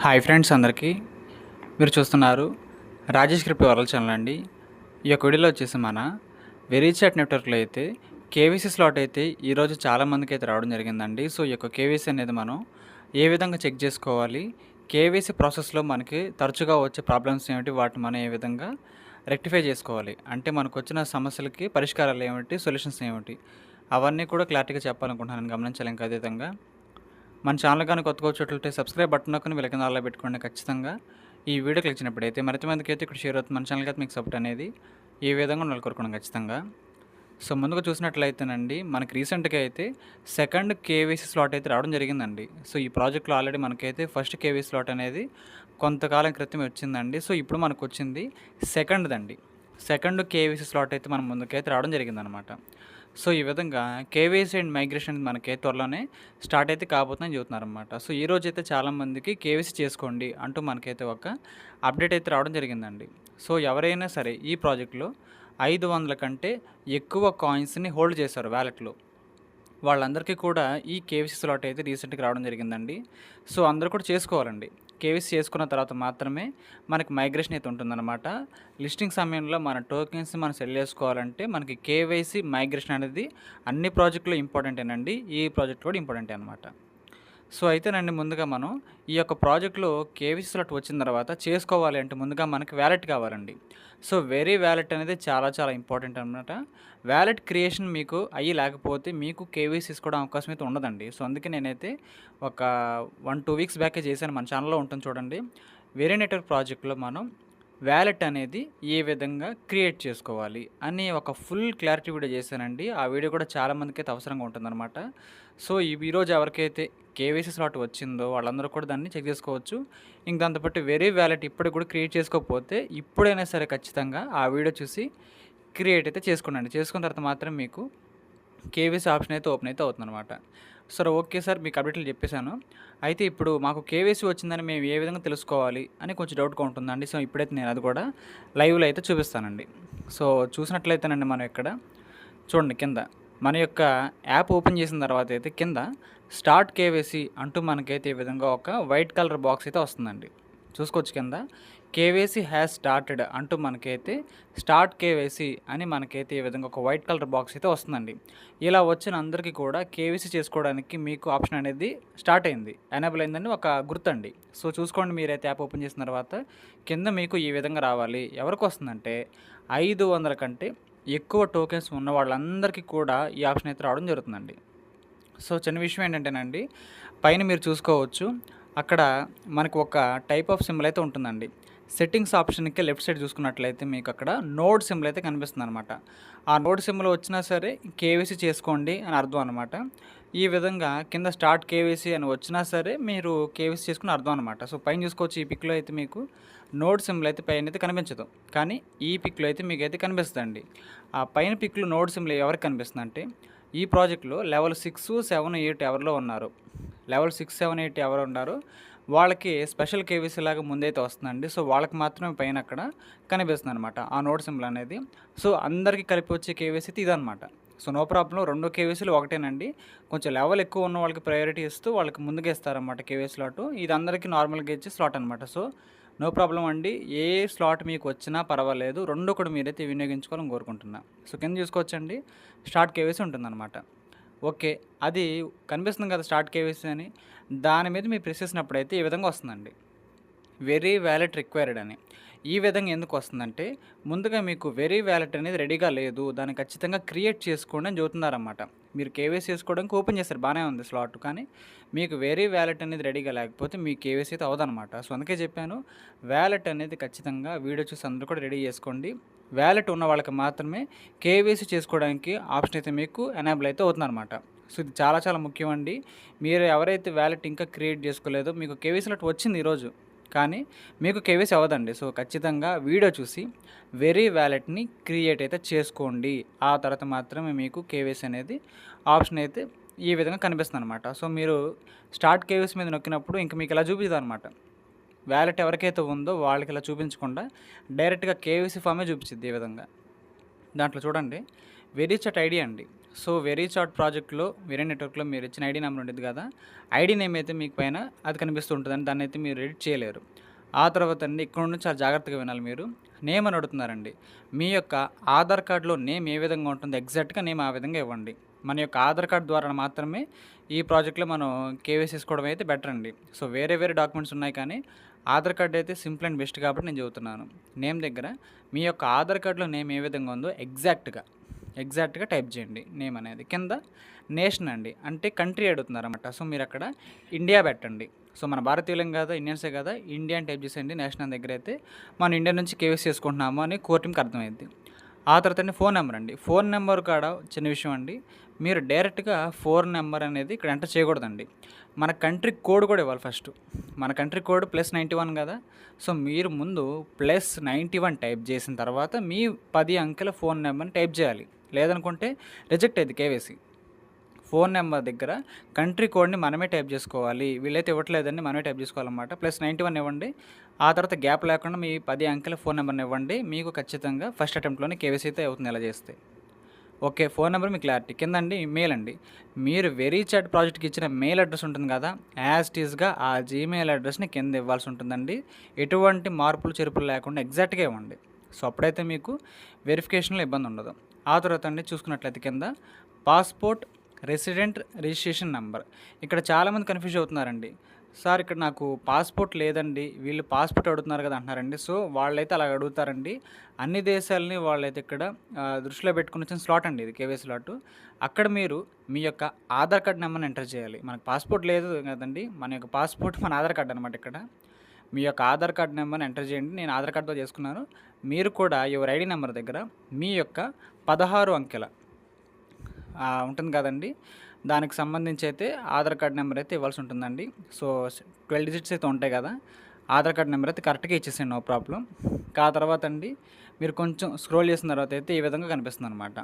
Hi friends అందరికీ. మీరు చూస్తున్నారు రాజేష్ క్రిప్టో వరల్డ్ ఛానల్ అండి. ఈ యొక్క వీడియోలో వచ్చేసి మన వెరీచాట్ నెట్వర్క్లో అయితే కేవైసీ స్లాట్ అయితే ఈరోజు చాలామందికి అయితే రావడం జరిగిందండి. సో ఈ యొక్క కేవైసీ అనేది మనం ఏ విధంగా చెక్ చేసుకోవాలి, కేవైసీ ప్రాసెస్లో మనకి తరచుగా వచ్చే ప్రాబ్లమ్స్ ఏమిటి, వాటిని మనం ఏ విధంగా రెక్టిఫై చేసుకోవాలి, అంటే మనకు వచ్చిన సమస్యలకి పరిష్కారాలు ఏమిటి, సొల్యూషన్స్ ఏమిటి, అవన్నీ కూడా క్లారిటీగా చెప్పాలనుకుంటున్నాను. గమనించాలి. ఇంకా అదేవిధంగా మన ఛానల్ కానీ కొత్తగా వచ్చేటట్లయితే సబ్స్క్రైబ్ బటన్ నొక్కని వెలకిన ఆల్లో పెట్టుకోండి. ఖచ్చితంగా ఈ వీడియో క్లిక్ చేసినప్పుడైతే మరింత మందికి అయితే ఇక్కడ షేర్ అవుతుంది. మన ఛానల్కి అయితే మీకు సపోర్ట్ అనేది ఈ విధంగా నెలకొరుకున్నాం ఖచ్చితంగా. సో ముందుగా చూసినట్లయితేనండి, మనకి రీసెంట్గా అయితే సెకండ్ కేవైసీ స్లాట్ అయితే రావడం జరిగిందండి. సో ఈ ప్రాజెక్ట్లో ఆల్రెడీ మనకైతే ఫస్ట్ కేవైసీ స్లాట్ అనేది కొంతకాలం క్రితం వచ్చిందండి. సో ఇప్పుడు మనకు వచ్చింది సెకండ్ కేవైసీ స్లాట్ అయితే మన ముందుకైతే రావడం జరిగిందనమాట. సో ఈ విధంగా కేవైసీ అండ్ మైగ్రేషన్ మనకి త్వరలోనే స్టార్ట్ అయితే కాబోతుందని చెబుతున్నారన్నమాట. సో ఈరోజు అయితే చాలామందికి కేవైసీ చేసుకోండి అంటూ మనకైతే ఒక అప్డేట్ అయితే రావడం జరిగిందండి. సో ఎవరైనా సరే ఈ ప్రాజెక్ట్లో 500 కంటే ఎక్కువ కాయిన్స్ని హోల్డ్ చేశారు వ్యాలెట్లో, వాళ్ళందరికీ కూడా ఈ కేవైసీ స్లాట్ అయితే రీసెంట్గా రావడం జరిగిందండి. సో అందరూ కూడా చేసుకోవాలండి. కేవైసీ చేసుకున్న తర్వాత మాత్రమే మనకి మైగ్రేషన్ అయితే ఉంటుందన్నమాట. లిస్టింగ్ సమయంలో మన టోకెన్స్ని మనం సెల్ చేసుకోవాలంటే మనకి కేవైసీ మైగ్రేషన్ అనేది అన్ని ప్రాజెక్టులో ఇంపార్టెంటేనండి. ఈ ప్రాజెక్ట్ కూడా ఇంపార్టెంటే అనమాట. సో అయితేనండి, ముందుగా మనం ఈ యొక్క ప్రాజెక్ట్లో కేవైసీ స్లాట్ వచ్చిన తర్వాత చేసుకోవాలి అంటే ముందుగా మనకి వ్యాలెట్ కావాలండి. సో వెరీ వ్యాలెట్ అనేది చాలా చాలా ఇంపార్టెంట్ అనమాట. వ్యాలెట్ క్రియేషన్ మీకు అయ్యి లేకపోతే మీకు కేవైసీ తీసుకోవడం అవకాశం అయితే ఉండదండి. సో అందుకే నేనైతే ఒక 1-2 వీక్స్ బ్యాకే చేశాను. మన ఛానల్లో ఉంటుంది చూడండి. వెరీ నెట్వర్క్ ప్రాజెక్ట్లో మనం వ్యాలెట్ అనేది ఏ విధంగా క్రియేట్ చేసుకోవాలి అని ఒక ఫుల్ క్లారిటీ వీడియో చేశానండి. ఆ వీడియో కూడా చాలామందికి అయితే అవసరంగా ఉంటుందన్నమాట. సో ఈరోజు ఎవరికైతే కేవైసీ స్లాట్ వచ్చిందో వాళ్ళందరూ కూడా దాన్ని చెక్ చేసుకోవచ్చు. ఇంక దాంతోపాటు వెరీ వ్యాలెట్ ఇప్పటికి కూడా క్రియేట్ చేసుకోకపోతే ఇప్పుడైనా సరే ఖచ్చితంగా ఆ వీడియో చూసి క్రియేట్ అయితే చేసుకోండి. చేసుకున్న తర్వాత మాత్రం మీకు కేవైసీ ఆప్షన్ అయితే ఓపెన్ అయితే అవుతుందన్నమాట. సరే, ఓకే సార్, మీకు అప్డేట్లు చెప్పేశాను. అయితే ఇప్పుడు మాకు కేవైసీ వచ్చిందని మేము ఏ విధంగా తెలుసుకోవాలి అని కొంచెం డౌట్గా ఉంటుందండి. సో ఇప్పుడైతే నేను అది కూడా లైవ్లో అయితే చూపిస్తానండి. సో చూసినట్లయితేనండి, మనం ఇక్కడ చూడండి కింద మన యొక్క యాప్ ఓపెన్ చేసిన తర్వాత అయితే కింద స్టార్ట్ కేవైసీ అంటూ మనకైతే ఈ విధంగా ఒక వైట్ కలర్ బాక్స్ అయితే వస్తుందండి. చూసుకోవచ్చు కింద కేవైసీ హ్యాస్ స్టార్టెడ్ అంటూ మనకైతే స్టార్ట్ కేవైసీ అని మనకైతే ఈ విధంగా ఒక వైట్ కలర్ బాక్స్ అయితే వస్తుందండి. ఇలా వచ్చిన అందరికీ కూడా కేవైసీ చేసుకోవడానికి మీకు ఆప్షన్ అనేది స్టార్ట్ అయింది, ఎనేబుల్ అయిందని ఒక గుర్తండి. సో చూసుకోండి, మీరైతే యాప్ ఓపెన్ చేసిన తర్వాత కింద మీకు ఈ విధంగా రావాలి. ఎవరికి వస్తుందంటే 500 కంటే ఎక్కువ టోకెన్స్ ఉన్న వాళ్ళందరికీ కూడా ఈ ఆప్షన్ అయితే రావడం జరుగుతుందండి. సో చిన్న విషయం ఏంటంటేనండి, పైన మీరు చూసుకోవచ్చు, అక్కడ మనకు ఒక టైప్ ఆఫ్ సింబల్ అయితే ఉంటుందండి. సెట్టింగ్స్ ఆప్షన్కి లెఫ్ట్ సైడ్ చూసుకున్నట్లయితే మీకు అక్కడ నోడ్ సింబల్ అయితే కనిపిస్తుంది అనమాట. ఆ నోడ్ సింబల్ వచ్చినా సరే కేవైసీ చేసుకోండి అని అర్థం అనమాట. ఈ విధంగా కింద స్టార్ట్ కేవైసీ అని వచ్చినా సరే మీరు కేవైసీ చేసుకుని అర్థం అనమాట. సో పైన చూసుకోవచ్చు, ఈ పిక్లో అయితే మీకు నోడ్ సింబల్ అయితే పైన అయితే కనిపించదు, కానీ ఈ పిక్లో అయితే మీకు అయితే కనిపిస్తుందండి. ఆ పైన పిక్లో నోడ్ సింబల్ ఎవరికి కనిపిస్తుంది అంటే ఈ ప్రాజెక్ట్లో లెవెల్ 6, 7, 8 ఎవరిలో ఉన్నారు, లెవెల్ 6, 7, 8 ఎవరు ఉన్నారు వాళ్ళకి స్పెషల్ కేవైసీ లాగా ముందైతే వస్తుందండి. సో వాళ్ళకి మాత్రమే పైన అక్కడ కనిపిస్తుంది అనమాట ఆ నోడ్ సింబల్ అనేది. సో అందరికీ కలిపి వచ్చే కేవైసీ అయితే ఇదనమాట. సో నో ప్రాబ్లం, 2 కేవైసీలు ఒకటేనండి. కొంచెం లెవెల్ ఎక్కువ ఉన్న వాళ్ళకి ప్రయారిటీ ఇస్తూ వాళ్ళకి ముందుగా ఇస్తారన్నమాట కేవైసీ స్లాట్. ఇది అందరికీ నార్మల్గా ఇచ్చే స్లాట్ అనమాట. సో నో ప్రాబ్లం అండి, ఏ స్లాట్ మీకు వచ్చినా పర్వాలేదు, 2 కూడా మీరైతే వినియోగించుకోవాలని కోరుకుంటున్నా. సో కింద చూసుకోవచ్చండి, స్టార్ట్ కేవైసీ ఉంటుందన్నమాట. ఓకే, అది కనిపిస్తుంది కదా స్టార్ట్ కేవైసీ అని, దాని మీద మీరు ప్రెస్ చేసినప్పుడైతే ఈ విధంగా వస్తుందండి, వెరీ వ్యాలెట్ రిక్వైర్డ్ అని. ఈ విధంగా ఎందుకు వస్తుందంటే ముందుగా మీకు వెరీ వ్యాలెట్ అనేది రెడీగా లేదు, దాన్ని ఖచ్చితంగా క్రియేట్ చేసుకోండి అని చెబుతున్నారన్నమాట. మీరు కేవైసీ చేసుకోవడానికి ఓపెన్ చేస్తారు, బాగానే ఉంది స్లాట్, కానీ మీకు వెరీ వ్యాలెట్ అనేది రెడీగా లేకపోతే మీ కేవైసీ అయితే అవదనమాట. సో అందుకే చెప్పాను, వ్యాలెట్ అనేది ఖచ్చితంగా వీడియో చూసి అందరూ కూడా రెడీ చేసుకోండి. వ్యాలెట్ ఉన్న వాళ్ళకి మాత్రమే కేవైసీ చేసుకోవడానికి ఆప్షన్ అయితే మీకు ఎనేబుల్ అయితే అవుతుందన్నమాట. సో ఇది చాలా చాలా ముఖ్యం అండి. మీరు ఎవరైతే వ్యాలెట్ ఇంకా క్రియేట్ చేసుకోలేదో, మీకు కేవైసీ స్లాట్ వచ్చింది ఈరోజు కానీ మీకు కేవైసీ అవ్వదండి. సో ఖచ్చితంగా వీడియో చూసి వెరీ వ్యాలెట్ని క్రియేట్ అయితే చేసుకోండి. ఆ తర్వాత మాత్రమే మీకు కేవైసీ అనేది ఆప్షన్ అయితే ఈ విధంగా కనిపిస్తుంది అనమాట. సో మీరు స్టార్ట్ కేవైసీ మీద నొక్కినప్పుడు ఇంక మీకు ఇలా చూపిస్తుంది అనమాట. వ్యాలెట్ ఎవరికైతే ఉందో వాళ్ళకి ఇలా చూపించకుండా డైరెక్ట్గా కేవైసీ ఫామే చూపించింది ఈ విధంగా. దాంట్లో చూడండి, వెరీచాట్ ఐడి అండి. సో వెరీ చాట్ ప్రాజెక్ట్‌లో వేరే నెట్వర్క్‌లో మీరు ఇచ్చిన ఐడీ నెంబర్ ఉండిద్ది కదా! ఐడీ నేమ్ అయితే మీకు పైన అది కనిపిస్తూ ఉంటదండి. దాన్నయితే మీరు ఎడిట్ చేయలేరు. ఆ తర్వాత అండి ఇక్కడ నుండి చాలా జాగ్రత్తగా వినాలి మీరు. నేమ్ అని అడుగుతున్నారండి. మీ యొక్క ఆధార్ కార్డ్‌లో నేమ్ ఏ విధంగా ఉంటుందో ఎగ్జాక్ట్‌గా నేమ్ ఆ విధంగా ఇవ్వండి. మన యొక్క ఆధార్ కార్డ్ ద్వారా మాత్రమే ఈ ప్రాజెక్ట్‌లో మనం కేవైసీ చేసుకోవడం అయితే బెటర్ అండి. సో వేరే వేరే డాక్యుమెంట్స్ ఉన్నాయి కానీ ఆధార్ కార్డ్ అయితే సింపుల్ అండ్ బెస్ట్ కాబట్టి నేను చెబుతున్నాను. నేమ్ దగ్గర మీ యొక్క ఆధార్ కార్డ్‌లో నేమ్ ఏ విధంగా ఉందో ఎగ్జాక్ట్‌గా టైప్ చేయండి నేమ్ అనేది. కింద నేషన్ అండి. అంటే కంట్రీ అడుగుతున్నారన్నమాట. సో మీరక్కడ ఇండియా పెట్టండి. సో మన భారతీయులం కదా! ఇండియన్సే కదా! ఇండియా అని టైప్ చేసేయండి. నేషనల్ దగ్గరైతే మనం ఇండియా నుంచి కేవైసీ చేసుకుంటున్నాము అని కోర్ టీమ్‌కి అర్థమైద్ది. ఆ తర్వాత అండి ఫోన్ నెంబర్ అండి. ఫోన్ నెంబర్ కాడ చిన్న విషయం అండి. మీరు డైరెక్ట్‌గా ఫోన్ నెంబర్ అనేది ఇక్కడ ఎంటర్ చేయకూడదండి. మన కంట్రీ కోడ్ కూడా ఇవ్వాలి ఫస్టు. మన కంట్రీ కోడ్ +91 కదా! సో మీరు ముందు +91 టైప్ చేసిన తర్వాత మీ 10 అంకెల ఫోన్ నెంబర్‌ని టైప్ చేయాలి. లేదనుకుంటే రిజెక్ట్ అయ్యిద్ది కేవైసీ. ఫోన్ నెంబర్ దగ్గర కంట్రీ కోడ్‌ని మనమే టైప్ చేసుకోవాలి. వీళ్ళైతే ఇవ్వట్లేదండి. మనమే టైప్ చేసుకోవాలన్నమాట. +91 ఇవ్వండి. ఆ తర్వాత గ్యాప్ లేకుండా మీ 10 అంకెల ఫోన్ నెంబర్‌ని ఇవ్వండి. మీకు ఖచ్చితంగా ఫస్ట్ అటెంప్ట్‌లోనే కేవైసీ అయితే అవుతుంది ఇలా చేస్తే. ఓకే. ఫోన్ నెంబర్ మీ క్లారిటీ. కిందండి మెయిల్ అండి. మీరు వెరీ చాట్ ప్రాజెక్ట్‌కి ఇచ్చిన మెయిల్ అడ్రెస్ ఉంటుంది కదా! యాజ్ ఇట్ ఈస్‌గా ఆ జీమెయిల్ అడ్రెస్‌ని కింద ఇవ్వాల్సి ఉంటుందండి. ఎటువంటి మార్పులు, చేర్పులు లేకుండా ఎగ్జాక్ట్‌గా ఇవ్వండి. సో అప్పుడైతే మీకు వెరిఫికేషన్‌లో ఇబ్బంది ఉండదు. ఆ తర్వాత అండి చూసుకున్నట్లయితే కింద పాస్‌పోర్ట్ రెసిడెంట్ రిజిస్ట్రేషన్ నంబర్. ఇక్కడ చాలామంది కన్‌ఫ్యూజ్ అవుతున్నారండి. సార్ ఇక్కడ నాకు పాస్‌పోర్ట్ లేదండి. వీళ్ళు పాస్‌పోర్ట్ అడుగుతున్నారు కదా! అంటున్నారండి. సో వాళ్ళైతే అలాగ అడుగుతారండి. అన్ని దేశాలని వాళ్ళైతే ఇక్కడ దృష్టిలో పెట్టుకొని వచ్చిన స్లాట్ అండి ఇది కేవైసీ స్లాటు. అక్కడ మీరు మీ యొక్క ఆధార్ కార్డ్ నెంబర్‌ని ఎంటర్ చేయాలి. మనకు పాస్‌పోర్ట్ లేదు కదండీ! మన యొక్క పాస్‌పోర్ట్ మన ఆధార్ కార్డ్ అనమాట ఇక్కడ. మీ యొక్క ఆధార్ కార్డ్ నెంబర్‌ని ఎంటర్ చేయండి. నేను ఆధార్ కార్డ్‌తో చేసుకున్నాను. మీరు కూడా యువర్ ఐడీ నెంబర్ దగ్గర మీ యొక్క 16 అంకెల ఉంటుంది కదండీ! దానికి సంబంధించి అయితే ఆధార్ కార్డ్ నెంబర్ అయితే ఇవ్వాల్సి ఉంటుందండి. సో 12 డిజిట్స్ అయితే ఉంటాయి కదా! ఆధార్ కార్డ్ నెంబర్ అయితే కరెక్ట్‌గా ఇచ్చేసేయండి నో ప్రాబ్లమ్. ఆ తర్వాత అండి మీరు కొంచెం స్క్రోల్ చేసిన తర్వాత అయితే ఈ విధంగా కనిపిస్తుందనమాట.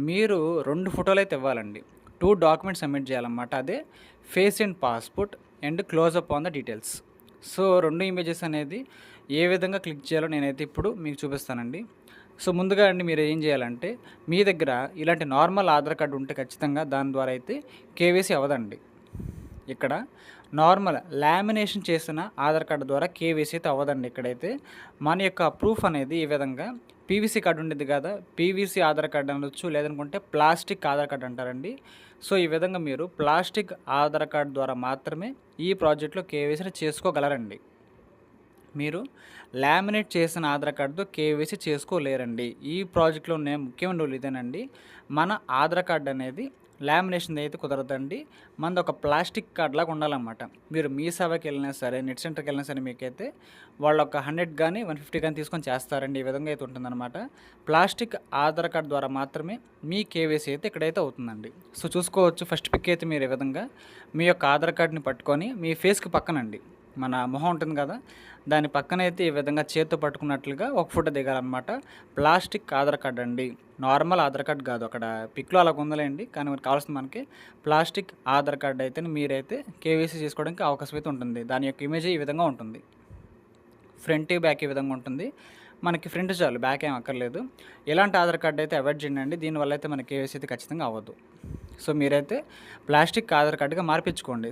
మీరు 2 ఫోటోలు అయితే ఇవ్వాలండి. 2 డాక్యుమెంట్స్ సబ్మిట్ చేయాలన్నమాట. అదే face and passport and close up on the details. So 2 images అనేది ఏ విధంగా క్లిక్ చేయాలో నేనైతే ఇప్పుడు మీకు చూపిస్తానండి. సో ముందుగా అండి మీరు ఏం చేయాలంటే మీ దగ్గర ఇలాంటి నార్మల్ ఆధార్ కార్డు ఉంటే ఖచ్చితంగా దాని ద్వారా అయితే కేవైసీ అవ్వదండి. ఇక్కడ నార్మల్ లామినేషన్ చేసిన ఆధార్ కార్డు ద్వారా కేవైసీ అయితే అవ్వదండి. ఇక్కడైతే మన యొక్క ప్రూఫ్ అనేది ఈ విధంగా పీవీసీ కార్డు ఉండేది కదా! పీవీసీ ఆధార్ కార్డు అనొచ్చు, లేదనుకుంటే ప్లాస్టిక్ ఆధార్ కార్డు అంటారండి. సో ఈ విధంగా మీరు ప్లాస్టిక్ ఆధార్ కార్డు ద్వారా మాత్రమే ఈ ప్రాజెక్ట్లో కేవైసీని చేసుకోగలరండి. మీరు లామినేట్ చేసిన ఆధార్ కార్డుతో కేవైసీ చేసుకోలేరండి. ఈ ప్రాజెక్ట్‌లో ఉన్న ముఖ్యమైన రూల్ ఇదేనండి. మన ఆధార్ కార్డ్ అనేది లామినేషన్‌ది అయితే కుదరదండి. మనది ఒక ప్లాస్టిక్ కార్డ్ లాగా ఉండాలన్నమాట. మీరు మీ సేవకి వెళ్ళినా సరే, నెట్ సెంటర్‌కి వెళ్ళినా సరే మీకైతే వాళ్ళు ఒక 100 గాని, 150 గాని తీసుకొని చేస్తారండి. ఈ విధంగా అయితే ఉంటుందన్నమాట. ప్లాస్టిక్ ఆధార్ కార్డ్ ద్వారా మాత్రమే మీ కేవైసీ అయితే ఇక్కడైతే అవుతుందండి. సో చూసుకోవచ్చు ఫస్ట్ పిక్ అయితే మీరు ఈ విధంగా మీ యొక్క ఆధార్ కార్డ్‌ని పట్టుకొని మీ ఫేస్‌కి పక్కనండి మన మొహం ఉంటుంది కదా! దాని పక్కనైతే ఈ విధంగా చేత్తో పట్టుకున్నట్లుగా ఒక ఫోటో దిగాలన్నమాట. ప్లాస్టిక్ ఆధార్ కార్డ్ అండి. నార్మల్ ఆధార్ కార్డ్ కాదు. అక్కడ పిక్‌లో అలాగ ఉందిలేండి. కానీ మనకు కావాల్సింది మనకి ప్లాస్టిక్ ఆధార్ కార్డ్ అయితేనే మీరైతే కేవైసీ చేసుకోవడానికి అవకాశం అయితే ఉంటుంది. దాని యొక్క ఇమేజ్ ఈ విధంగా ఉంటుంది. ఫ్రంట్, బ్యాక్ ఈ విధంగా ఉంటుంది. మనకి ఫ్రంట్ చాలు, బ్యాక్ ఏం అక్కర్లేదు. ఇలాంటి ఆధార్ కార్డ్ అయితే అవాయిడ్ చేయండి. దీనివల్ల అయితే మన కేవైసీ అయితే ఖచ్చితంగా అవ్వదు. సో మీరైతే ప్లాస్టిక్ ఆధార్ కార్డ్‌గా మార్పించుకోండి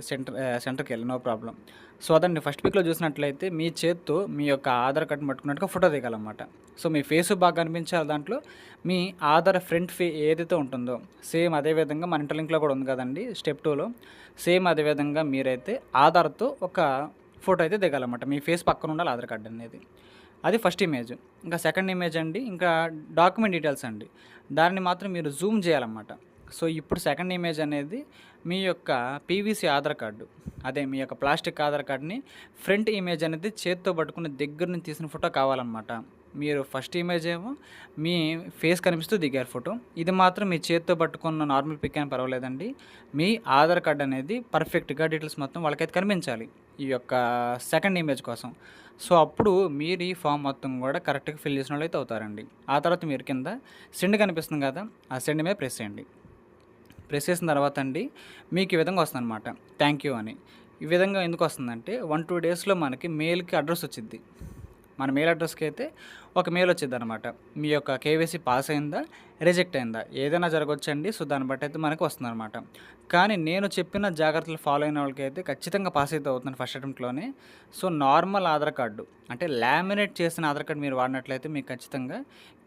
సెంటర్‌కి వెళ్ళి నో ప్రాబ్లమ్. సో అదండి ఫస్ట్ పిక్‌లో చూసినట్లయితే మీ చేత్తో మీ యొక్క ఆధార్ కార్డ్‌ని పట్టుకున్నట్టుగా ఫోటో దిగాలన్నమాట. సో మీ ఫేస్ బాగా కనిపించాలి దాంట్లో. మీ ఆధార్ ఫ్రంట్ ఏదైతే ఉంటుందో సేమ్ అదే విధంగా మన ఇంటర్లింక్‌లో కూడా ఉంది కదండీ స్టెప్ 2లో సేమ్ అదే విధంగా మీరైతే ఆధార్‌తో ఒక ఫోటో అయితే దిగాలన్నమాట. మీ ఫేస్ పక్కన ఉండాలి ఆధార్ కార్డ్ అనేది. అది ఫస్ట్ ఇమేజ్. ఇంకా సెకండ్ ఇమేజ్ అండి ఇంకా డాక్యుమెంట్ డీటెయిల్స్ అండి. దాన్ని మాత్రం మీరు జూమ్ చేయాలన్నమాట. సో ఇప్పుడు సెకండ్ ఇమేజ్ అనేది మీ యొక్క పీవీసీ ఆధార్ కార్డు, అదే మీ యొక్క ప్లాస్టిక్ ఆధార్ కార్డ్‌ని ఫ్రంట్ ఇమేజ్ అనేది చేత్తో పట్టుకుని దగ్గర నుంచి తీసిన ఫోటో కావాలన్నమాట. మీరు ఫస్ట్ ఇమేజ్ ఏమో మీ ఫేస్ కనిపిస్తూ దిగారు ఫోటో. ఇది మాత్రం మీ చేత్తో పట్టుకున్న నార్మల్ పిక్ అయినా పర్వాలేదండి. మీ ఆధార్ కార్డ్ అనేది పర్ఫెక్ట్‌గా డీటెయిల్స్ మొత్తం వాళ్ళకైతే కనిపించాలి ఈ యొక్క సెకండ్ ఇమేజ్ కోసం. సో అప్పుడు మీరు ఈ ఫామ్ మొత్తం కూడా కరెక్ట్‌గా ఫిల్ చేసిన వాళ్ళైతే అవుతారండి. ఆ తర్వాత మీరు కింద సెండ్ కనిపిస్తుంది కదా! ఆ సెండ్ మీద ప్రెస్ చేయండి. ప్రెస్ చేసిన తర్వాత అండి మీకు ఈ విధంగా వస్తుందన్నమాట. థ్యాంక్ యూ అని. ఈ విధంగా ఎందుకు వస్తుందంటే 1, 2 డేస్‌లో మనకి మెయిల్‌కి అడ్రస్ వచ్చిద్ది. మన మెయిల్ అడ్రస్కి అయితే ఒక మెయిల్ వచ్చిద్దనమాట. మీ యొక్క కేవైసీ పాస్ అయిందా, రిజెక్ట్ అయిందా ఏదైనా జరగొచ్చండి. సో దాన్ని బట్టి అయితే మనకు వస్తుందనమాట. కానీ నేను చెప్పిన జాగ్రత్తలు ఫాలో అయిన వాళ్ళకైతే ఖచ్చితంగా పాస్ అయితే అవుతుంది ఫస్ట్ అటెంప్ట్‌లోనే. సో నార్మల్ ఆధార్ కార్డు అంటే లామినేట్ చేసిన ఆధార్ కార్డ్ మీరు వాడినట్లయితే మీకు ఖచ్చితంగా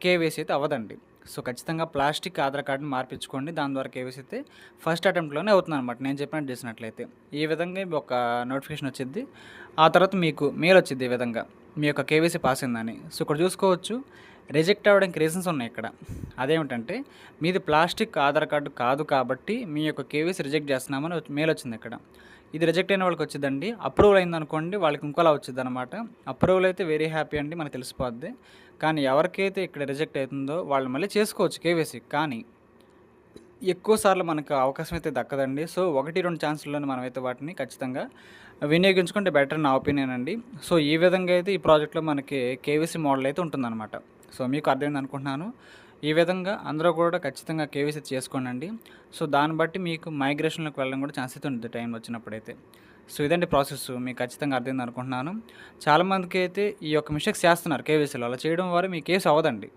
కేవైసీ అయితే అవ్వదండి. సో ఖచ్చితంగా ప్లాస్టిక్ ఆధార్ కార్డ్‌ని మార్పించుకోండి. దాని ద్వారా కేవైసీ అయితే ఫస్ట్ అటెంప్ట్‌లోనే అవుతుందనమాట నేను చెప్పినట్టు చేసినట్లయితే. ఈ విధంగా ఒక నోటిఫికేషన్ వచ్చిద్ది. ఆ తర్వాత మీకు మెయిల్ వచ్చిద్ది ఈ విధంగా. మీ యొక్క కేవైసీ పాస్ అయిందని. సో ఇక్కడ చూసుకోవచ్చు రిజెక్ట్ అవ్వడానికి రీజన్స్ ఉన్నాయి ఇక్కడ. అదేమిటంటే మీది ప్లాస్టిక్ ఆధార్ కార్డు కాదు కాబట్టి మీ యొక్క కేవైసీ రిజెక్ట్ చేస్తున్నామని మెయిల్ వచ్చింది ఇక్కడ. ఇది రిజెక్ట్ అయిన వాళ్ళకి వచ్చిందండి. అప్రూవల్ అయిందనుకోండి వాళ్ళకి ఇంకోలా వచ్చిద్దనమాట. అప్రూవల్ అయితే వెరీ హ్యాపీ అండి, మనకు తెలిసిపోద్ది. కానీ ఎవరికైతే ఇక్కడ రిజెక్ట్ అవుతుందో వాళ్ళు మళ్ళీ చేసుకోవచ్చు కేవైసీ. కానీ ఎక్కువ సార్లు మనకు అవకాశం అయితే దక్కదండి. సో 1, 2 ఛాన్సుల్లోనే మనమైతే వాటిని ఖచ్చితంగా వినియోగించుకుంటే బెటర్ నా ఒపీనియన్ అండి. సో ఈ విధంగా అయితే ఈ ప్రాజెక్ట్‌లో మనకి కేవైసీ మోడల్ అయితే ఉంటుందన్నమాట. సో మీకు అర్థమైంది అనుకుంటున్నాను. ఈ విధంగా అందరూ కూడా ఖచ్చితంగా కేవైసీ చేసుకోండండి. సో దాన్ని బట్టి మీకు మైగ్రేషన్‌లోకి వెళ్ళడం కూడా ఛాన్స్ అయితే ఉంటుంది టైం వచ్చినప్పుడైతే. సో ఇదండి ప్రాసెస్. మీకు ఖచ్చితంగా అర్థమైంది అనుకుంటున్నాను. చాలామందికి అయితే ఈ యొక్క మిస్టేక్స్ చేస్తున్నారు కేవైసీలో. అలా చేయడం వల్ల మీ కేసు అవ్వదండి.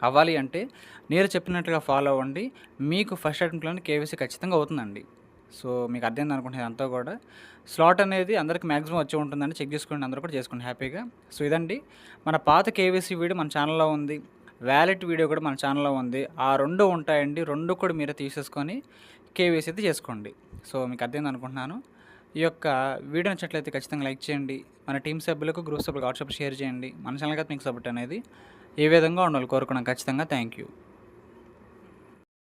అవ్వాలి అంటే నేను చెప్పినట్టుగా ఫాలో అవ్వండి. మీకు ఫస్ట్ అటెంప్ట్‌లోనే కేవైసీ ఖచ్చితంగా అవుతుందండి. సో మీకు అర్థమైంది అనుకుంటున్నాను ఇదంతా కూడా. స్లాట్ అనేది అందరికి మాక్సిమం వచ్చి ఉంటుందండి. చెక్ చేసుకోండి, అందరూ కూడా చేసుకోండి హ్యాపీగా. సో ఇదండి మన పాత కేవైసీ వీడియో మన ఛానల్‌లో ఉంది. వ్యాలిడ్ వీడియో కూడా మన ఛానల్‌లో ఉంది. ఆ 2 ఉంటాయండి. 2 కూడా మీరే తీసేసుకొని కేవైసీ అయితే చేసుకోండి. సో మీకు అర్థమైంది అనుకుంటున్నాను. ఈ యొక్క వీడియో నచ్చినట్లయితే ఖచ్చితంగా లైక్ చేయండి. మన టీమ్ సభ్యులకు, గ్రూప్ సభ్యులకు వాట్సాప్‌లో షేర్ చేయండి. మన ఛానల్‌కి అయితే మీకు సపోర్ట్ అనేది ఏ విధంగా ఉండాలో కోరుకున్నాను ఖచ్చితంగా. Thank you.